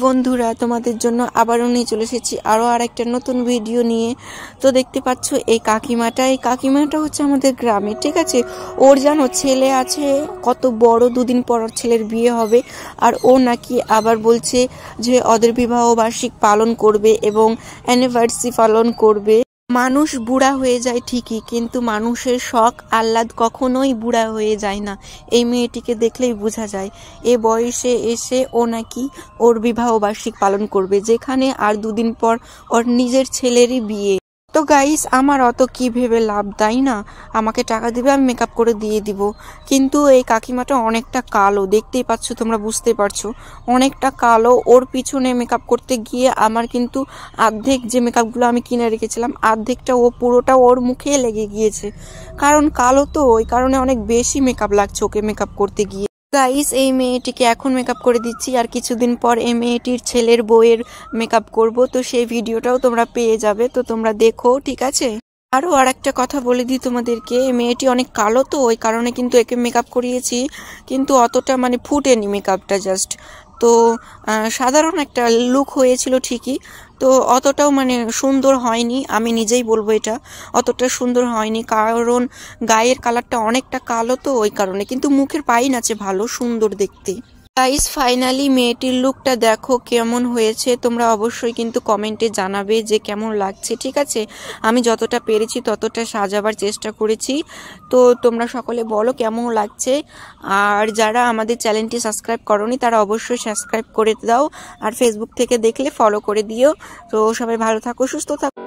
বন্ধুরা, তোমাদের জন্য আবারও নিয়ে চলে এসেছি আরও আরেকটা নতুন ভিডিও নিয়ে। তো দেখতে পাচ্ছ এই কাকিমাটা হচ্ছে আমাদের গ্রামে, ঠিক আছে। ওর জানো ছেলে আছে কত বড়, দুদিন পর ছেলের বিয়ে হবে। আর ও নাকি আবার বলছে যে ওদের বিবাহ বার্ষিক পালন করবে এবং অ্যানিভার্সারি পালন করবে। মানুষ বুড়া হয়ে যায় ঠিকই, কিন্তু মানুষের শখ আহ্লাদ কখনোই বুড়া হয়ে যায় না। এই মেয়েটিকে দেখলেই বোঝা যায় এ বয়সে এসে ও নাকি ওর বিবাহ বার্ষিক পালন করবে, যেখানে আর দুদিন পর ওর নিজের ছেলেরই বিয়ে। তো গাইস, আমার অত কি ভেবে লাভ, তাই না? আমাকে টাকা দিবে, আমি মেকআপ করে দিয়ে দিব। কিন্তু এই কাকিমাটা অনেকটা কালো, দেখতেই পাচ্ছ, তোমরা বুঝতে পারছো, অনেকটা কালো। ওর পিছনে মেকআপ করতে গিয়ে আমার কিন্তু অর্ধেক যে মেকআপগুলো আমি কিনে রেখেছিলাম, অর্ধেকটা পুরোটা ওর মুখে লেগে গিয়েছে। কারণ কালো তো, ওই কারণে অনেক বেশি মেকআপ লাগছে ওকে মেকআপ করতে গিয়ে। গাইস, এই মেয়েটিকে এখন মেকআপ করে দিচ্ছি, আর কিছুদিন পর এই মেয়েটির ছেলের বউয়ের মেকআপ করব। তো সেই ভিডিওটাও তোমরা পেয়ে যাবে, তো তোমরা দেখো, ঠিক আছে। আর একটা কথা বলে দিই তোমাদেরকে, মেয়েটি অনেক কালো তো, ওই কারণে কিন্তু একে মেকআপ করিয়েছি, কিন্তু অতটা মানে ফুটেনি মেকআপটা, জাস্ট তো সাধারণ একটা লুক হয়েছিল ঠিকই। তো অতটাও মানে সুন্দর হয়নি, আমি নিজেই বলবো এটা অতটা সুন্দর হয়নি, কারণ গায়ের কালারটা অনেকটা কালো তো, ওই কারণে। কিন্তু মুখের পাইন আছে ভালো সুন্দর দেখতে। গাইস, ফাইনালি মেয়েটির লুকটা দেখো কেমন হয়েছে, তোমরা অবশ্যই কিন্তু কমেন্টে জানাবে যে কেমন লাগছে, ঠিক আছে। আমি যতটা পেরেছি ততটা সাজাবার চেষ্টা করেছি, তো তোমরা সকলে বলো কেমন লাগছে। আর যারা আমাদের চ্যানেলটি সাবস্ক্রাইব করোনি তারা অবশ্যই সাবস্ক্রাইব করে দাও, আর ফেসবুক থেকে দেখলে ফলো করে দিও। তো সবাই ভালো থাকো, সুস্থ থাকো।